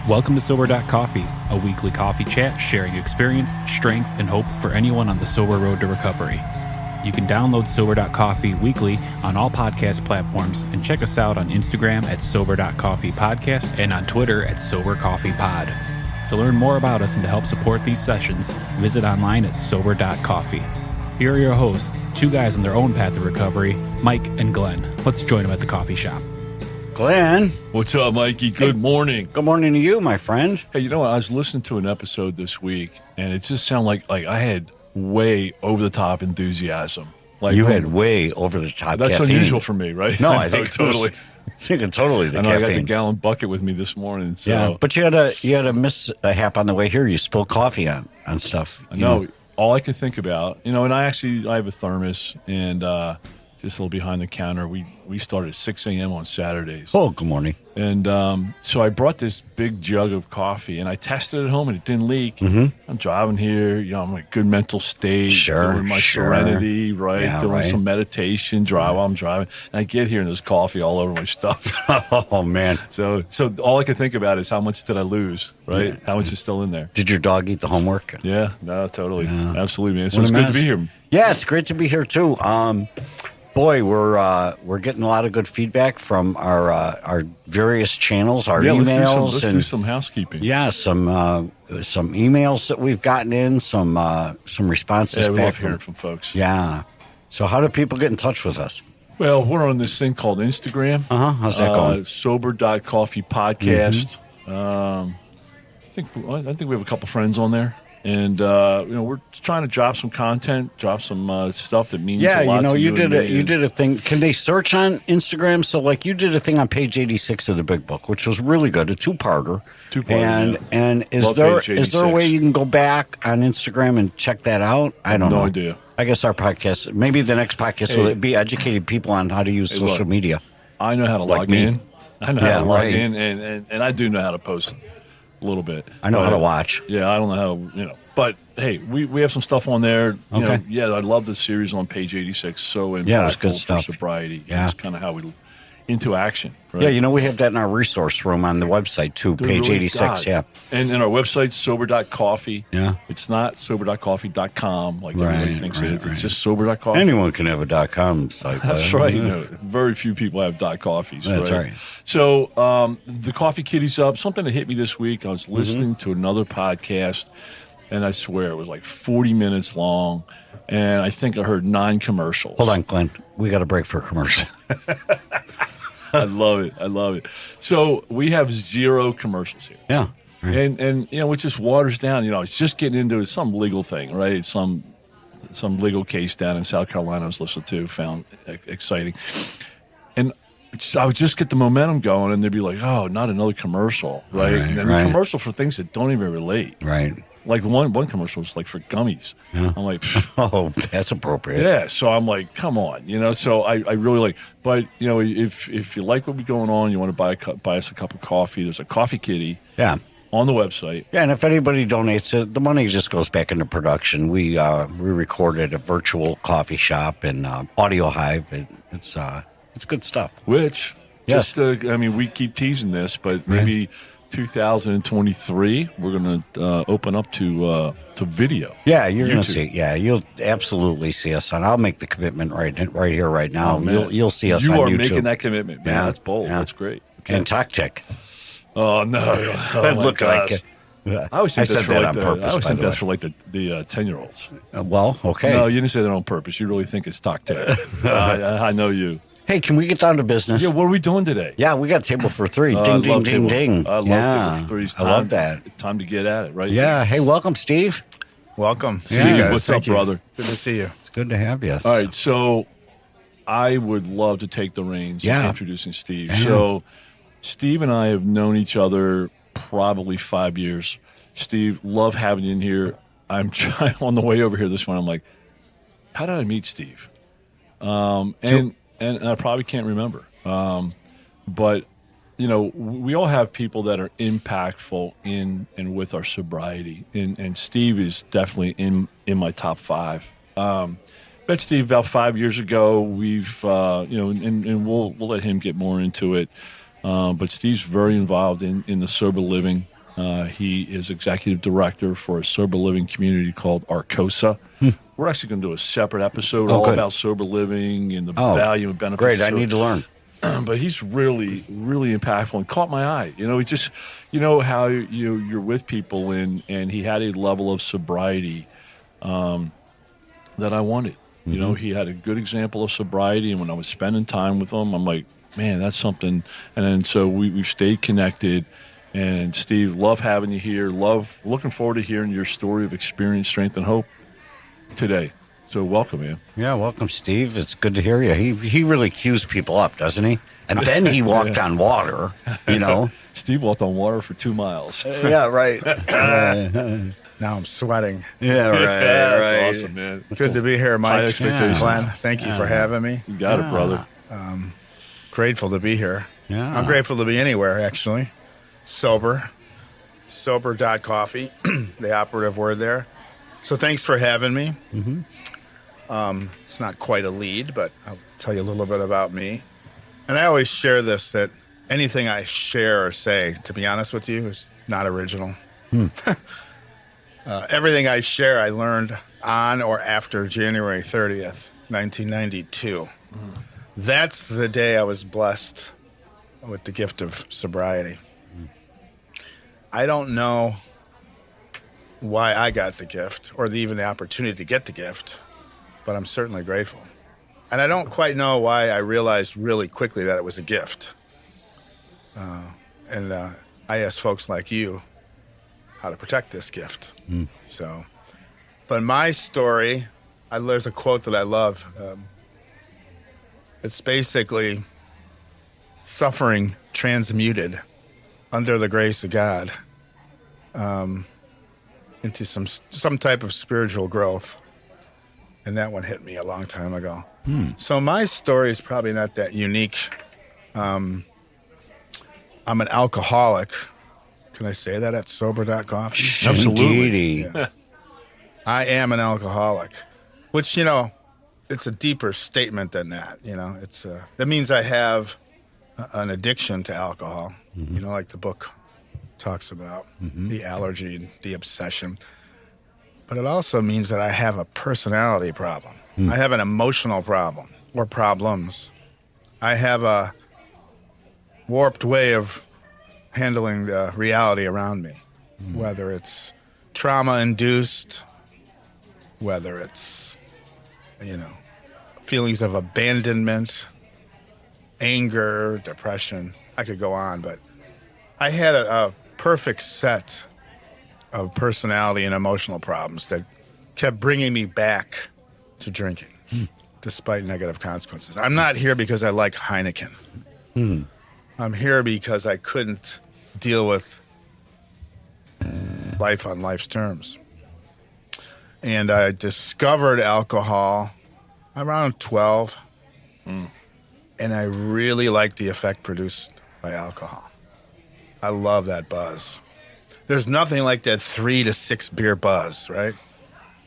Welcome to Sober.Coffee, a weekly coffee chat sharing experience, strength, and hope for anyone on the sober road to recovery. You can download Sober.Coffee weekly on all podcast platforms and check us out on Instagram at Sober.Coffee Podcast and on Twitter at Sober.Coffee Pod. To learn more about us and to help support these sessions, visit online at Sober.Coffee. Here are your hosts, two guys on their own path to recovery, Mike and Glenn. Let's join them at the coffee shop. Glenn. What's up, Mikey? Good morning. Good morning to you, my friend. Hey, you know what? I was listening to an episode this week, and it just sounded like I had way over-the-top enthusiasm. Like you had way over-the-top That's caffeine. unusual for me, right? No, I think totally. I think totally the I know caffeine. I got the gallon bucket with me this morning. So. Yeah, but you had a mishap on the way here. You spilled coffee on stuff. I know. All I could think about, and I have a thermos, and just a little behind the counter. We start at 6 a.m. on Saturdays. Oh, good morning. And so I brought this big jug of coffee, and I tested it at home, and it didn't leak. Mm-hmm. I'm driving here, I'm in a good mental state, doing my serenity, right? Yeah, doing right. some meditation, while I'm driving. And I get here, and there's coffee all over my stuff. Oh, man. So all I can think about is how much did I lose, right? Yeah. How much is still in there? Did your dog eat the homework? Yeah, no, totally. Yeah. Absolutely, man. So What it's good to be here. Yeah, it's great to be here, too. Boy, we're getting a lot of good feedback from our various channels, our emails. Let's do some housekeeping. Yeah, some emails that we've gotten in, some responses Yeah, we back love hearing from folks. Yeah. So how do people get in touch with us? Well, we're on this thing called Instagram. How's that going? Sober.Coffee Podcast. I think we have a couple friends on there. And we're trying to drop some content, drop some stuff that means a lot to you did a thing. Can they search on Instagram? So, you did a thing on page 86 of the Big Book, which was really good, a two-parter. And is there a way you can go back on Instagram and check that out? I don't know. No idea. I guess our podcast, maybe the next podcast will be educating people on how to use social media. I know how to log in. I know how to log in, and I do know how to post a little bit. I know how to watch. Yeah, I don't know how, But, hey, we have some stuff on there. Okay. I love the series on page 86. So impactful Yeah, it's good stuff. for sobriety. Yeah. It's kind of how we into action. Right? Yeah, we have that in our resource room on the website, too, page 86, yeah. And our website, Sober.Coffee. Yeah. It's not Sober.Coffee.com like everybody thinks it is. It's just Sober.Coffee. Anyone can have a .com site. That's right. Very few people have .coffees. That's right. So the Coffee Kitty's up. Something that hit me this week, I was listening to another podcast, and I swear it was like 40 minutes long, and I think I heard 9 commercials. Hold on, Glenn. We got a break for a commercial. I love it. So we have 0 commercials here. Yeah. Right. And which just waters down, it's just getting into some legal thing, right? Some legal case down in South Carolina I was listening to, found exciting. And I would just get the momentum going, and they'd be like, oh, not another commercial, right? And a commercial for things that don't even relate. Right. Like one commercial was like for gummies. Yeah. I'm like, oh, that's appropriate. Yeah. So I'm like, come on, So I really like. But if you like what we're going on, you want to buy us a cup of coffee. There's a Coffee Kitty. Yeah. On the website. Yeah, and if anybody donates it, the money just goes back into production. We recorded a virtual coffee shop in Audio Hive. It's good stuff. Which, yes. We keep teasing this, but maybe 2023 we're going to open up to video. Yeah, you're going to see. Yeah, you'll absolutely see us on. I'll make the commitment right here, right now. Oh, you'll see us on YouTube. You are making that commitment, man. Yeah, that's bold. Yeah. That's great. Okay. And Tactic. Oh no! That looked like. I always think that's for on purpose. I always think that's for the 10-year-olds. Well, okay. No, you didn't say that on purpose. You really think it's Tactic. I know you. Hey, can we get down to business? Yeah, what are we doing today? Yeah, we got table for 3. Ding, ding, ding, ding. I love table for 3. I love that. Time to get at it, right? Yeah. Hey, welcome, Steve. Welcome. See you guys. What's up, brother? Good to see you. It's good to have you. All right, so I would love to take the reins of introducing Steve. Yeah. So Steve and I have known each other probably 5 years. Steve, love having you in here. I'm trying on the way over here this morning. I'm like, how did I meet Steve? And I probably can't remember. But we all have people that are impactful in and with our sobriety, and Steve is definitely in my top 5. Met Steve about 5 years ago. We've and we'll let him get more into it. But Steve's very involved in the sober living He is executive director for a sober living community called Arcosa. We're actually going to do a separate episode all about sober living and the value and benefits. Great, I need to learn. But he's really, really impactful and caught my eye. He just, how you're with people and he had a level of sobriety that I wanted. He had a good example of sobriety, and when I was spending time with him, I'm like, man, that's something. And then so we've stayed connected. And Steve, love having you here. Looking forward to hearing your story of experience, strength, and hope today. So welcome, man. Yeah, welcome, Steve. It's good to hear you. He really cues people up, doesn't he? And then he walked on water, Steve walked on water for 2 miles. Yeah, right. Now I'm sweating. Yeah, right. That's awesome, man. Good to be here, Mike. High expectations. Glenn, thank you for having me. You got it, brother. Grateful to be here. Yeah. I'm grateful to be anywhere, actually. Sober. Sober.Coffee, the operative word there. So thanks for having me. It's not quite a lead, but I'll tell you a little bit about me. And I always share this, that anything I share or say, to be honest with you, is not original. Everything I share, I learned on or after January 30th, 1992. That's the day I was blessed with the gift of sobriety. I don't know why I got the gift or even the opportunity to get the gift, but I'm certainly grateful. And I don't quite know why I realized really quickly that it was a gift. And I asked folks like you how to protect this gift. But my story, there's a quote that I love. It's basically suffering transmuted under the grace of God into some type of spiritual growth. And that one hit me a long time ago. So my story is probably not that unique. I'm an alcoholic. Can I say that at Sober.Coffee? Absolutely. Yeah. I am an alcoholic, which, it's a deeper statement than that. That means I have an addiction to alcohol, like the book talks about, the allergy and the obsession. But it also means that I have a personality problem. I have an emotional problem or problems. I have a warped way of handling the reality around me, whether it's trauma-induced, whether it's, feelings of abandonment, anger, depression. I could go on, but I had a perfect set of personality and emotional problems that kept bringing me back to drinking, despite negative consequences. I'm not here because I like Heineken. I'm here because I couldn't deal with life on life's terms. And I discovered alcohol around 12, and I really liked the effect produced by alcohol. I love that buzz. There's nothing like that 3 to 6 beer buzz, right?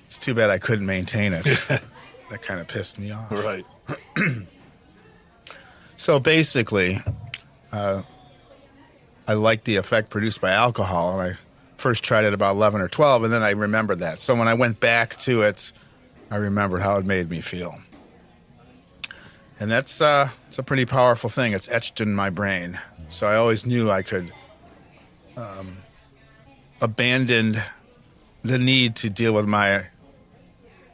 It's too bad I couldn't maintain it. That kind of pissed me off. Right. So basically, I liked the effect produced by alcohol, and I first tried it about 11 or 12, and then I remembered that. So when I went back to it, I remembered how it made me feel. And it's a pretty powerful thing. It's etched in my brain. So I always knew I could abandon the need to deal with my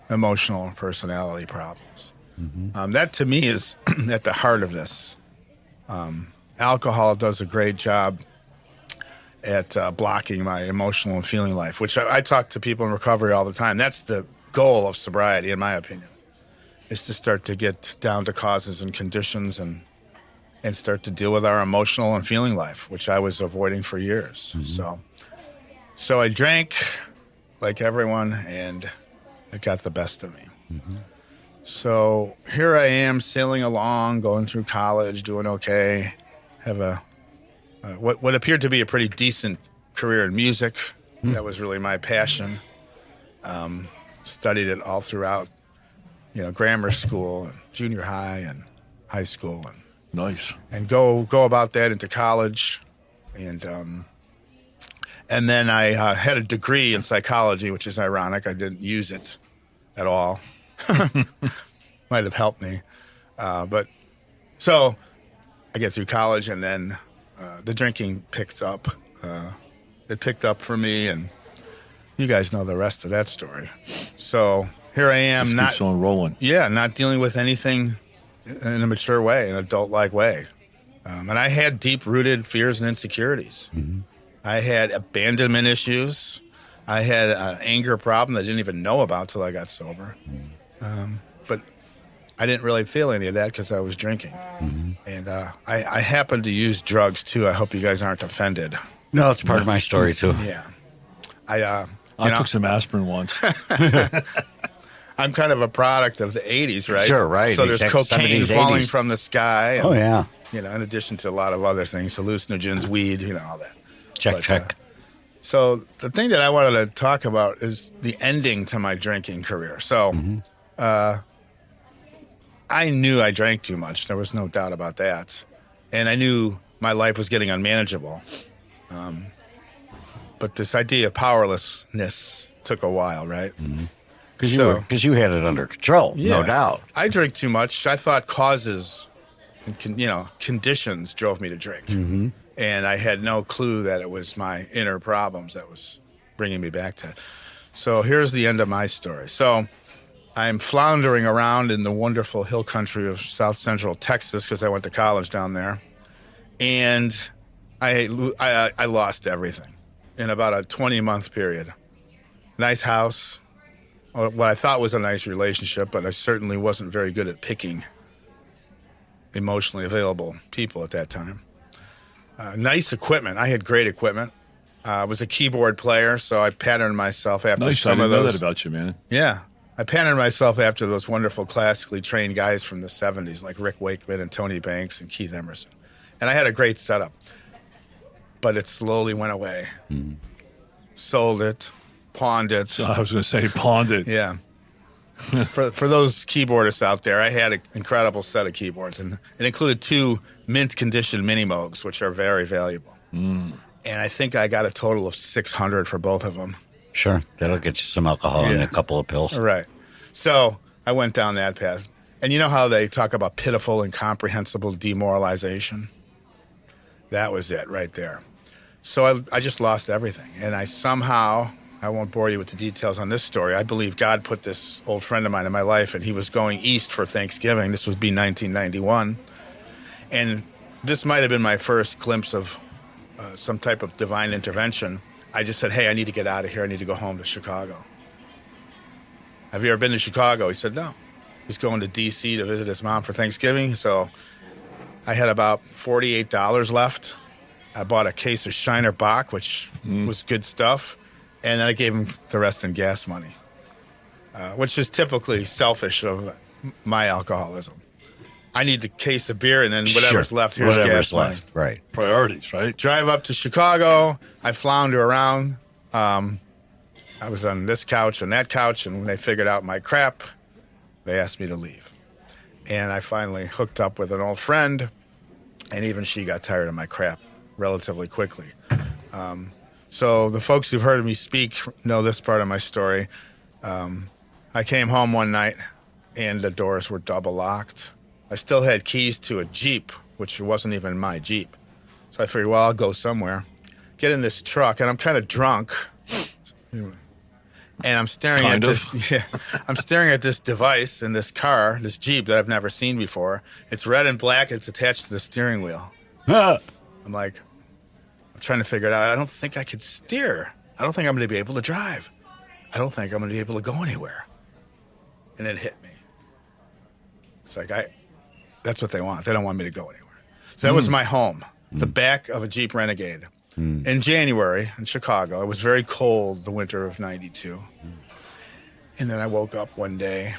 emotional and personality problems. That to me is at the heart of this. Alcohol does a great job at blocking my emotional and feeling life, which I talk to people in recovery all the time. That's the goal of sobriety, in my opinion, is to start to get down to causes and conditions and start to deal with our emotional and feeling life, which I was avoiding for years. So I drank like everyone, and it got the best of me. So here I am sailing along, going through college, doing okay, have a what appeared to be a pretty decent career in music. That was really my passion. Studied it all throughout, grammar school and junior high and high school, and Nice. and go about that into college, and And then I had a degree in psychology, which is ironic. I didn't use it at all. Might have helped me. But so I get through college, and then the drinking picked up. It picked up for me, and you guys know the rest of that story. So here I am, just keeps on rolling. Yeah, not dealing with anything in a mature way, an adult-like way. And I had deep-rooted fears and insecurities. Mm-hmm. I had abandonment issues. I had an anger problem that I didn't even know about till I got sober. But I didn't really feel any of that because I was drinking. Mm-hmm. And I happened to use drugs, too. I hope you guys aren't offended. No, it's part of my story, too. Yeah. I took some aspirin once. I'm kind of a product of the 80s, right? Sure, right. So there's cocaine 70s, falling 80s. from the sky. And, yeah. In addition to a lot of other things, hallucinogens, weed, all that. Check. So the thing that I wanted to talk about is the ending to my drinking career. So I knew I drank too much. There was no doubt about that. And I knew my life was getting unmanageable. But this idea of powerlessness took a while, right? Because you had it under control, no doubt. I drank too much. I thought causes and conditions drove me to drink. Mm-hmm. And I had no clue that it was my inner problems that was bringing me back to it. So here's the end of my story. So I'm floundering around in the wonderful hill country of South Central Texas because I went to college down there. And I lost everything in about a 20-month period. Nice house, what I thought was a nice relationship, but I certainly wasn't very good at picking emotionally available people at that time. Nice equipment. I had great equipment. I was a keyboard player, so I patterned myself after some of those. I didn't know that about you, man. Yeah. I patterned myself after those wonderful classically trained guys from the 70s, like Rick Wakeman and Tony Banks and Keith Emerson. And I had a great setup. But it slowly went away. Mm-hmm. Sold it, pawned it. So I was going to say pawned it. Yeah. For those keyboardists out there, I had an incredible set of keyboards, and it included 2 mint-conditioned Mini-Moogs, which are very valuable. Mm. And I think I got a total of $600 for both of them. Sure. That'll get you some alcohol and a couple of pills. Right. So I went down that path. And you know how they talk about pitiful, incomprehensible demoralization? That was it right there. So I just lost everything. And I somehow, I won't bore you with the details on this story, I believe God put this old friend of mine in my life, and he was going east for Thanksgiving. This would be 1991. And this might have been my first glimpse of some type of divine intervention. I just said, hey, I need to get out of here. I need to go home to Chicago. Have you ever been to Chicago? He said, no. He's going to D.C. to visit his mom for Thanksgiving. So I had about $48 left. I bought a case of Shiner Bock, which was good stuff. And then I gave him the rest in gas money, which is typically selfish of my alcoholism. I need the case of beer, and then whatever's left, here's gas money. Right. Priorities, right? Drive up to Chicago. I flounder around. I was on this couch and that couch, and when they figured out my crap, they asked me to leave. And I finally hooked up with an old friend, and even she got tired of my crap relatively quickly. So the folks who've heard me speak know this part of my story. I came home one night, and the doors were double locked. I still had keys to a Jeep, which wasn't even my Jeep. So I figured, well, I'll go somewhere. Get in this truck, and I'm kind of drunk. And I'm staring at this. Yeah, I'm staring at this device in this car, this Jeep that I've never seen before. It's red and black. It's attached to the steering wheel. I'm like, I'm trying to figure it out. I don't think I could steer. I don't think I'm going to be able to drive. I don't think I'm going to be able to go anywhere. And it hit me. It's like, that's what they want. They don't want me to go anywhere. So that was my home, the back of a Jeep Renegade. In January in Chicago. It was very cold, the winter of 92. And then I woke up one day,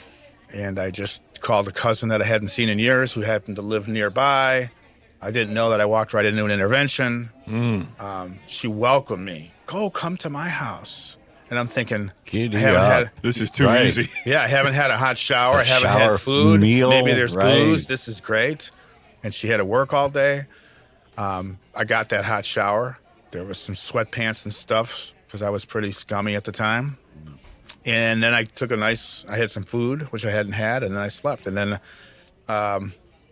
and I just called a cousin that I hadn't seen in years who happened to live nearby. I didn't know that I walked right into an intervention. She welcomed me. Come to my house. And I'm thinking, this is too easy. Yeah, I haven't had a hot shower. I haven't had food. Meal, maybe there's booze. This is great. And she had to work all day. I got that hot shower. There was some sweatpants and stuff because I was pretty scummy at the time. And then I had some food, which I hadn't had, and then I slept. And then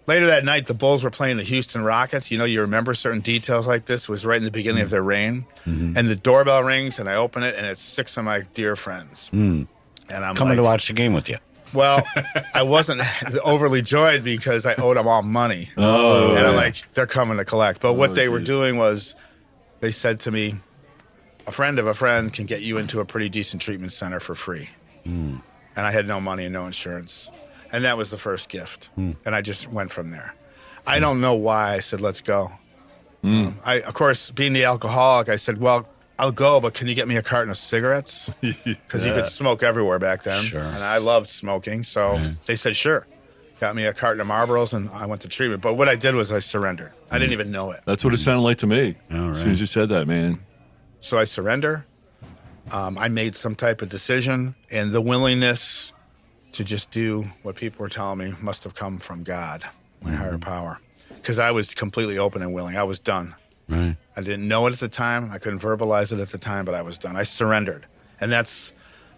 later that night, the Bulls were playing the Houston Rockets. You remember certain details like this. It was right in the beginning of their reign. Mm-hmm. And the doorbell rings, and I open it, and it's 6 of my dear friends. Mm. And I'm coming to watch the game with you. Well, I wasn't overly joyed because I owed them all money. Oh, and I'm like, they're coming to collect. But what they were doing was they said to me, a friend of a friend can get you into a pretty decent treatment center for free. Mm. And I had no money and no insurance. And that was the first gift. Mm. And I just went from there. I don't know why I said, let's go. Mm. Of course, being the alcoholic, I said, well, I'll go, but can you get me a carton of cigarettes? Because you could smoke everywhere back then. Sure. And I loved smoking. So they said, sure. Got me a carton of Marlboros, and I went to treatment. But what I did was I surrendered. I didn't even know it. That's what it sounded like to me. As soon as you said that, man. So I surrender. I made some type of decision, and the willingness to just do what people were telling me must have come from God, my higher power. Because I was completely open and willing. I was done. Right. I didn't know it at the time. I couldn't verbalize it at the time, but I was done. I surrendered, and that's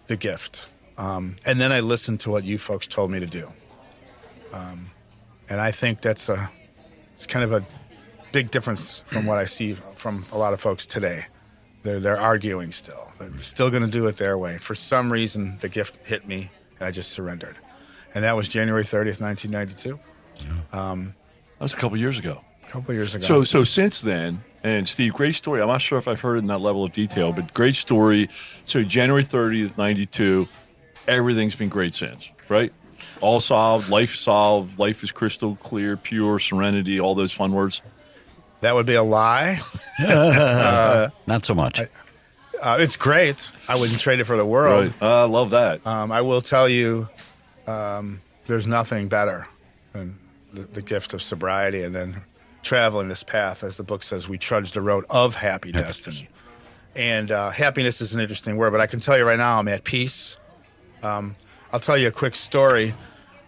the gift. And then I listened to what you folks told me to do. And I think it's kind of a big difference from what I see from a lot of folks today. They're arguing still. They're still going to do it their way. For some reason, the gift hit me, and I just surrendered. And that was January 30th, 1992. Yeah. That was a couple years ago. So since then, and Steve, great story. I'm not sure if I've heard it in that level of detail, but great story. So January 30th, 92, everything's been great since, right? All solved, life is crystal clear, pure, serenity, all those fun words. That would be a lie. Not so much. It's great. I wouldn't trade it for the world. Right. I love that. I will tell you, there's nothing better than the gift of sobriety and then traveling this path. As the book says, we trudge the road of happy destiny. And happiness is an interesting word, but I can tell you right now I'm at peace. I'll tell you a quick story.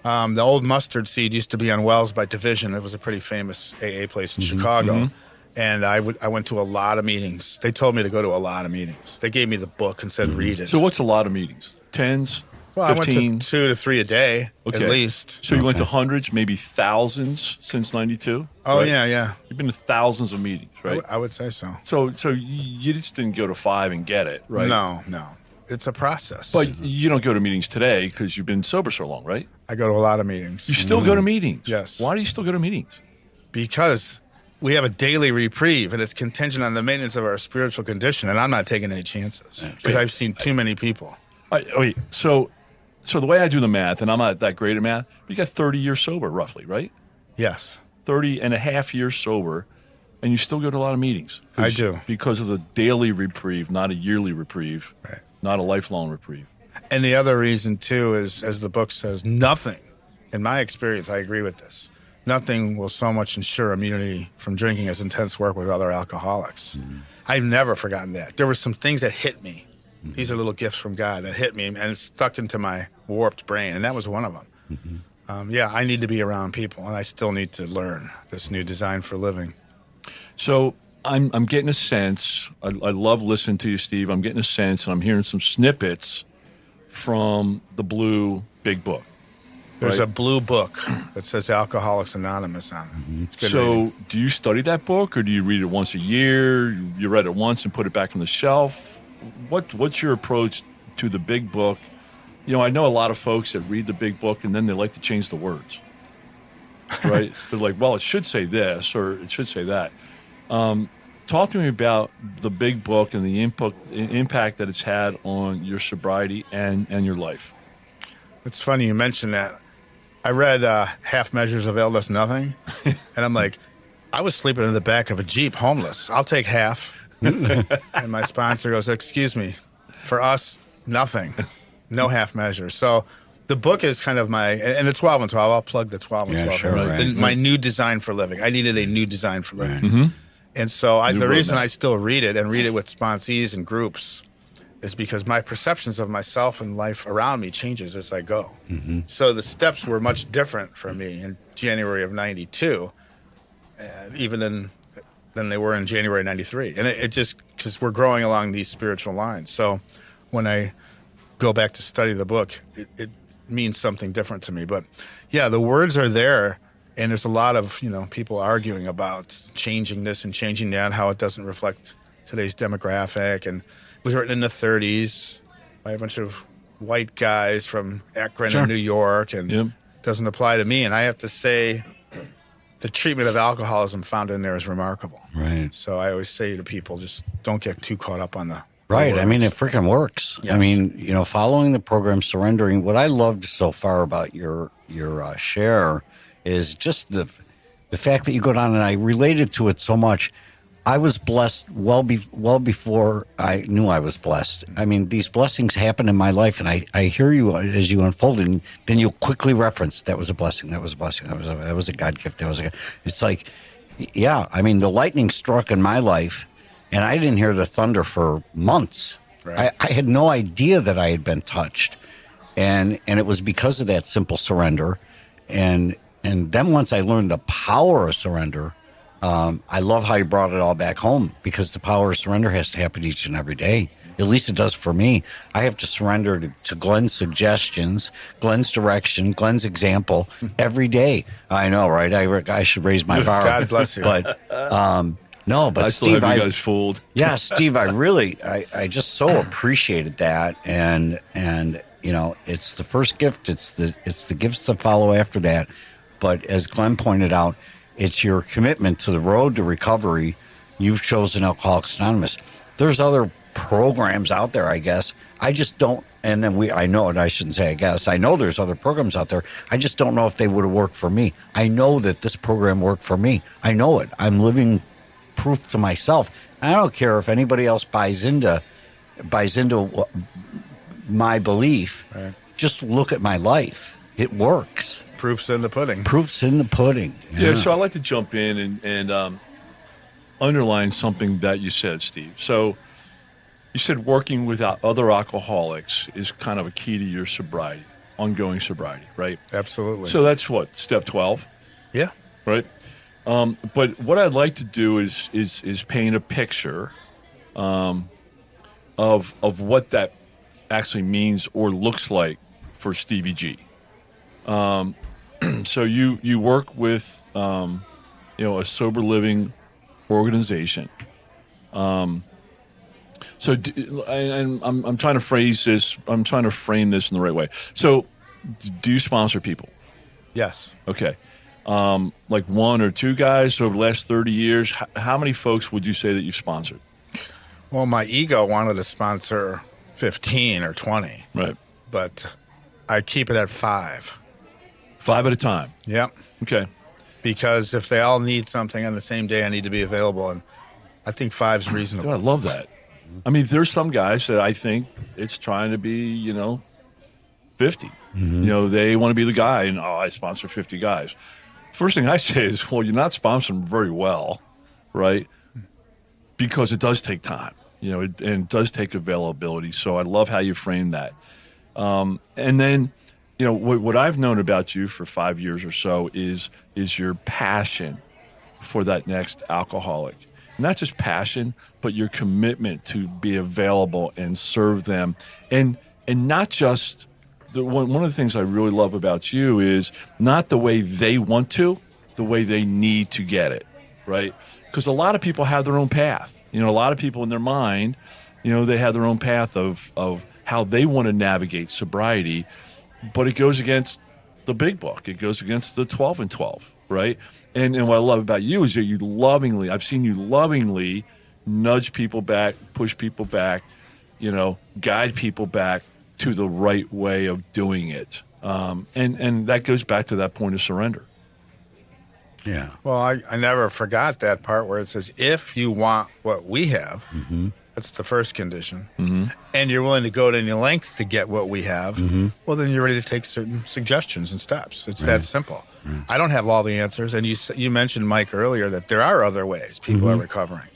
The old mustard seed used to be on Wells by Division. It was a pretty famous AA place in Chicago. Mm-hmm. And I went to a lot of meetings. They told me to go to a lot of meetings. They gave me the book and said, read it. So what's a lot of meetings? 10s? Well, 15? I went to 2 to 3 a day, at least. So you went to hundreds, maybe thousands since 92? Oh, right? Yeah. You've been to thousands of meetings, right? I would say so. So you just didn't go to 5 and get it, right? No. It's a process. But you don't go to meetings today because you've been sober so long, right? I go to a lot of meetings. You still go to meetings? Yes. Why do you still go to meetings? Because we have a daily reprieve, and it's contingent on the maintenance of our spiritual condition, and I'm not taking any chances because I've seen too many people. Wait, so the way I do the math, and I'm not that great at math, but you got 30 years sober, roughly, right? Yes. 30 and a half years sober, and you still go to a lot of meetings. I do. Because of the daily reprieve, not a yearly reprieve, right. Not a lifelong reprieve. And the other reason, too, is, as the book says, nothing, in my experience, I agree with this, nothing will so much ensure immunity from drinking as intense work with other alcoholics. Mm-hmm. I've never forgotten that. There were some things that hit me. Mm-hmm. These are little gifts from God that hit me and stuck into my warped brain, and that was one of them. Mm-hmm. I need to be around people, and I still need to learn this new design for living. So I'm getting a sense. I love listening to you, Steve. I'm getting a sense, and I'm hearing some snippets from the blue big book. There's a blue book that says Alcoholics Anonymous on it. Mm-hmm. It's good reading. Do you study that book, or do you read it once a year? You read it once and put it back on the shelf? What's your approach to the big book? I know a lot of folks that read the big book and then they like to change the words. Right? They're like, well, it should say this or it should say that. Talk to me about the big book and the impact that it's had on your sobriety and your life. It's funny you mentioned that. I read Half Measures of Illness Nothing, and I'm like, I was sleeping in the back of a Jeep homeless. I'll take half. And my sponsor goes, excuse me, for us, nothing. No half measures. So the book is kind of and the 12 and 12, I'll plug the 12 and 12. Sure, right. My new design for living. I needed a new design for living. Right. Mm-hmm. And so the reason I still read it and read it with sponsees and groups is because my perceptions of myself and life around me changes as I go. Mm-hmm. So the steps were much different for me in January of 92, even in than they were in January 93. And it just, because we're growing along these spiritual lines. So when I go back to study the book, it means something different to me. But yeah, the words are there. And there's a lot of, people arguing about changing this and changing that, how it doesn't reflect today's demographic. And it was written in the 30s by a bunch of white guys from Akron and New York, and doesn't apply to me. And I have to say, the treatment of alcoholism found in there is remarkable. Right. So I always say to people, just don't get too caught up on the right. words. I mean, it freaking works. Yes. I mean, following the program, surrendering. What I loved so far about your share is just the fact that you go down, and I related to it so much. I was blessed well before I knew I was blessed. I mean, these blessings happen in my life, and I hear you as you unfold, and then you'll quickly reference, that was a blessing, that was a blessing, that was a God gift, it's like, yeah, I mean, the lightning struck in my life, and I didn't hear the thunder for months. Right. I had no idea that I had been touched, and it was because of that simple surrender, and then once I learned the power of surrender, I love how you brought it all back home, because the power of surrender has to happen each and every day. At least it does for me. I have to surrender to Glenn's suggestions, Glenn's direction, Glenn's example every day. I know, right? I should raise my bar. God bless you. But no, but I Steve, still have you guys fooled. Yeah, Steve, I just so appreciated that, and it's the first gift. It's the gifts that follow after that. But as Glenn pointed out, it's your commitment to the road to recovery. You've chosen Alcoholics Anonymous. There's other programs out there, I guess. I just don't, and then I know it, I shouldn't say I guess. I know there's other programs out there. I just don't know if they would have worked for me. I know that this program worked for me. I know it. I'm living proof to myself. I don't care if anybody else buys into my belief. Right. Just look at my life. It works. Proof's in the pudding. Proof's in the pudding. Yeah, so I'd like to jump in and underline something that you said, Steve. So you said working with other alcoholics is kind of a key to your sobriety, ongoing sobriety, right? Absolutely. So that's what, step 12? Yeah. Right? But what I'd like to do is paint a picture of what that actually means or looks like for Stevie G. So you work with a sober living organization. I'm trying to phrase this. I'm trying to frame this in the right way. So, do you sponsor people? Yes. Okay. Like one or two guys over the last 30 years. How many folks would you say that you've sponsored? Well, my ego wanted to sponsor 15 or 20. Right. But I keep it at 5. 5 at a time. Yep. Okay. Because if they all need something on the same day, I need to be available, and I think 5's reasonable. I love that. I mean, there's some guys that I think it's trying to be, 50. Mm-hmm. They want to be the guy, and I sponsor 50 guys. First thing I say is, well, you're not sponsoring very well, right? Because it does take time, and it does take availability. So I love how you frame that. And then, what I've known about you for 5 years or so is your passion for that next alcoholic. Not just passion, but your commitment to be available and serve them. And not just, one of the things I really love about you is not the way they want to, the way they need to get it, right? Because a lot of people have their own path. A lot of people in their mind, they have their own path of how they want to navigate sobriety, but it goes against the big book. It goes against the 12 and 12, right? And what I love about you is that I've seen you lovingly nudge people back, push people back, guide people back to the right way of doing it. And that goes back to that point of surrender. Yeah. Well, I never forgot that part where it says, if you want what we have, that's the first condition, and you're willing to go to any lengths to get what we have, well, then you're ready to take certain suggestions and steps. It's that simple. I don't have all the answers, and you mentioned, Mike, earlier that there are other ways people are recovering.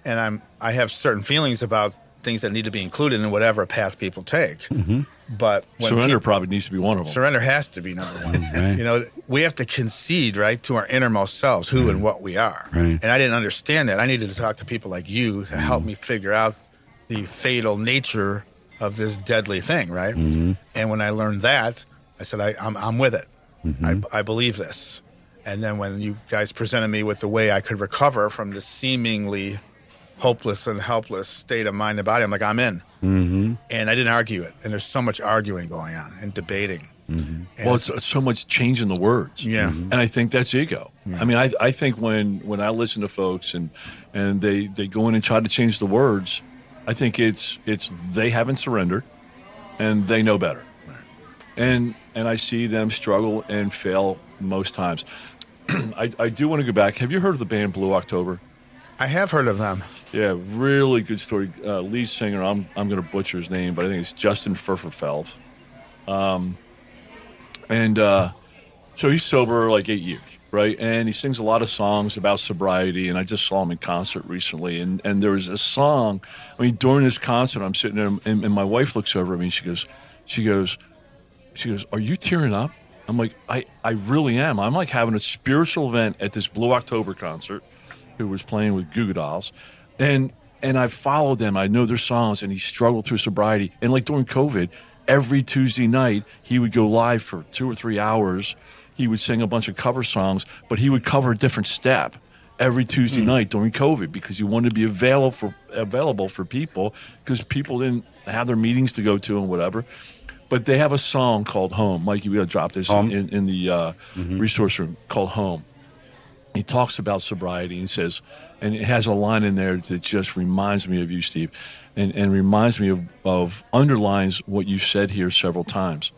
And I have certain feelings about things that need to be included in whatever path people take. Mm-hmm. But surrender probably needs to be one of them. Surrender has to be number one. Right. You know, we have to concede, right, to our innermost selves, who and what we are. Right. And I didn't understand that. I needed to talk to people like you to help me figure out the fatal nature of this deadly thing, right? Mm-hmm. And when I learned that, I said, I'm with it. Mm-hmm. I believe this. And then when you guys presented me with the way I could recover from this seemingly hopeless and helpless state of mind and body, I'm like, I'm in. Mm-hmm. And I didn't argue it. And there's so much arguing going on and debating. Mm-hmm. And Well, it's so much change in the words. Yeah. And I think that's ego. Yeah. I mean, I think when I listen to folks and they go in and try to change the words, I think it's they haven't surrendered and they know better. And I see them struggle and fail most times. I do want to go back. Have you heard of the band Blue October? I have heard of them. Yeah, really good story. Lead singer, I'm going to butcher his name, but I think it's Justin Furferfeld. So he's sober like 8 years, right? And he sings a lot of songs about sobriety, and I just saw him in concert recently. And there was a song, I mean, during this concert, I'm sitting there, and my wife looks over at me, and she goes, are you tearing up? I'm like, I really am. I'm like having a spiritual event at this Blue October concert, who was playing with Goo Goo Dolls. And I followed them. I know their songs, and he struggled through sobriety. And like during COVID, every Tuesday night, he would go live for 2 or 3 hours. He would sing a bunch of cover songs, but he would cover a different step every Tuesday night during COVID because he wanted to be available for people because people didn't have their meetings to go to and whatever. But they have a song called Home. Mikey, we got to drop this in the resource room, called Home. He talks about sobriety and says, and it has a line in there that just reminds me of you, Steve, and reminds me of underlines what you've said here several times.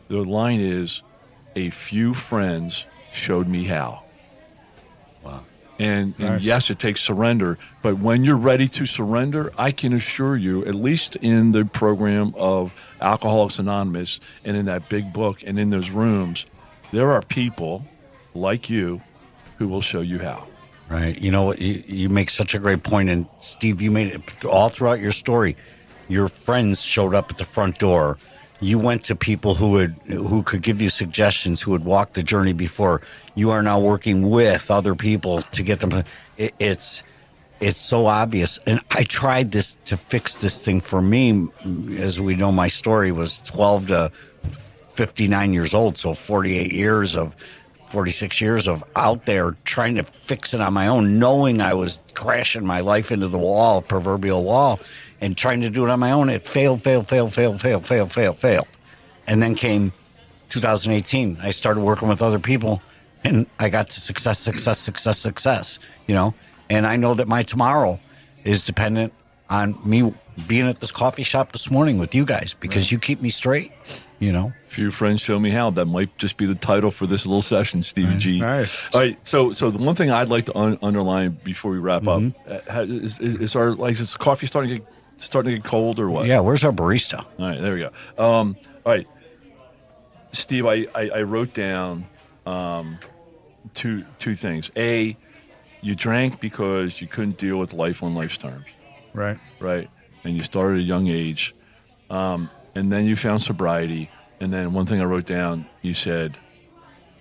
The line is, a few friends showed me how. Wow. And Nice. yes, it takes surrender, but when you're ready to surrender, I can assure you, at least in the program of Alcoholics Anonymous and in that big book and in those rooms, there are people like you who will show you how. Right. You know, you make such a great point. And Steve, you made it all throughout your story. Your friends showed up at the front door. You went to people who could give you suggestions, who would walk the journey before. You are now working with other people to get them. It's so obvious. And I tried this to fix this thing for me. As we know, my story was 12 to 59 years old. So 46 years of out there trying to fix it on my own, knowing I was crashing my life into the wall, proverbial wall, and trying to do it on my own. It failed. And then came 2018. I started working with other people, and I got to success, you know. And I know that my tomorrow is dependent on me being at this coffee shop this morning with you guys because you keep me straight, you know. Few friends show me how. That might just be the title for this little session, Stevie G. Nice. All right. So the one thing I'd like to underline before we wrap up is the coffee starting to get cold or what? Yeah. Where's our barista? All right. There we go. All right, Steve. I wrote down two things. A, you drank because you couldn't deal with life on life's terms. Right. Right. And you started at a young age, and then you found sobriety. And then one thing I wrote down, you said,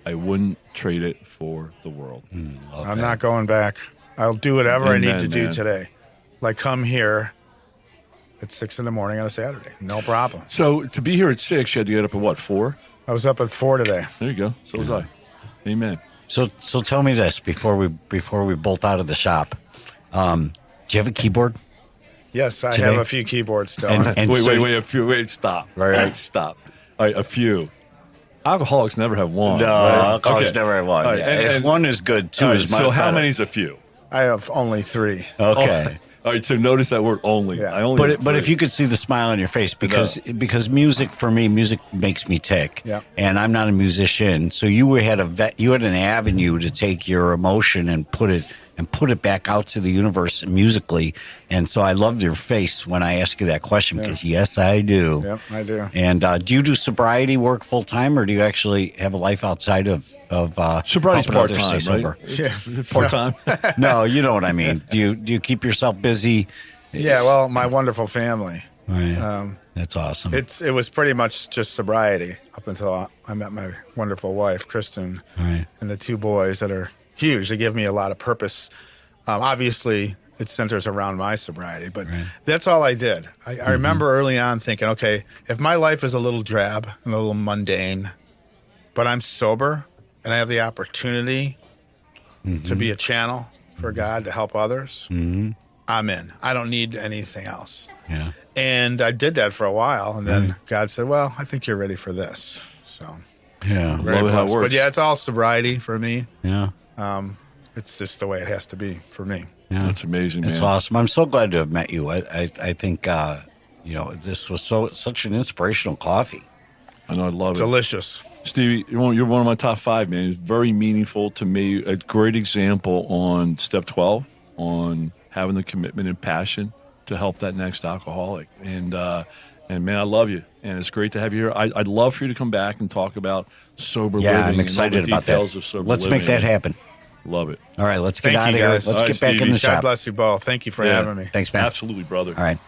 I wouldn't trade it for the world. I'm not going back. I'll do whatever I need to do man. today. Like come here at 6 a.m. on a Saturday. No problem. So to be here at 6, you had to get up at what, 4? I was up at 4 today. There you go. So was I. Amen. So tell me this before we bolt out of the shop. Do you have a keyboard? Yes, I Today? have a few keyboards still. And Wait, stop. Right. Stop. All right, a few. Alcoholics never have one. No, right? alcoholics Okay. never have one. All right, Yeah. and- If and- one is good, two all right, is much so how better. many's a few? I have only 3. Okay. All right, so notice that word only. Yeah. I only have But if three. you could see the smile on your face, because music for me, music makes me tick. Yeah. And I'm not a musician, so you had an avenue to take your emotion and put it back out to the universe musically. And so I loved your face when I asked you that question because yes, I do. Yep, I do. And do you do sobriety work full time, or do you actually have a life outside of sobriety's helping others part-time, stay right? sober? Yeah. Part-time? No, you know what I mean. Do you keep yourself busy Yeah, well, my wonderful family. Right. That's awesome. It was pretty much just sobriety up until I met my wonderful wife, Kristen, right. and the 2 boys that are huge. They give me a lot of purpose. Obviously, it centers around my sobriety, but that's all I did. I remember early on thinking, okay, if my life is a little drab and a little mundane, but I'm sober and I have the opportunity to be a channel for God to help others, I'm in. I don't need anything else. Yeah. And I did that for a while, and then God said, well, I think you're ready for this. So, yeah, love how it works. But yeah, it's all sobriety for me. Yeah. It's just the way it has to be for me. Yeah. That's amazing, man. It's awesome. I'm so glad to have met you. I think, this was such an inspirational coffee. I know, I love it. Delicious. Stevie, you're one of my top 5, man. It's very meaningful to me. A great example on step 12, on having the commitment and passion to help that next alcoholic. And man, I love you. And it's great to have you here. I'd love for you to come back and talk about sober living. Yeah, I'm excited about that. Let's make that happen. Love it. All right, let's get out of here. Let's get back in the shop. God bless you both. Thank you for having me. Thanks, man. Absolutely, brother. All right.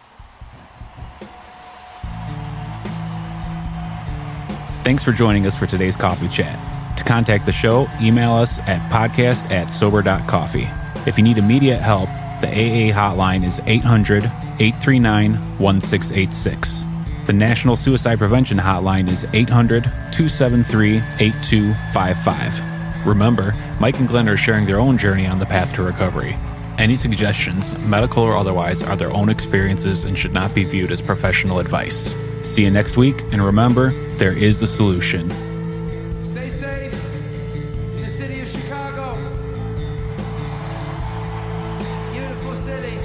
Thanks for joining us for today's coffee chat. To contact the show, email us at podcast@Sober.Coffee. If you need immediate help, the AA hotline is 800-839-1686. The National Suicide Prevention Hotline is 800-273-8255. Remember, Mike and Glenn are sharing their own journey on the path to recovery. Any suggestions, medical or otherwise, are their own experiences and should not be viewed as professional advice. See you next week, and remember, there is a solution. Stay safe in the city of Chicago. Beautiful city.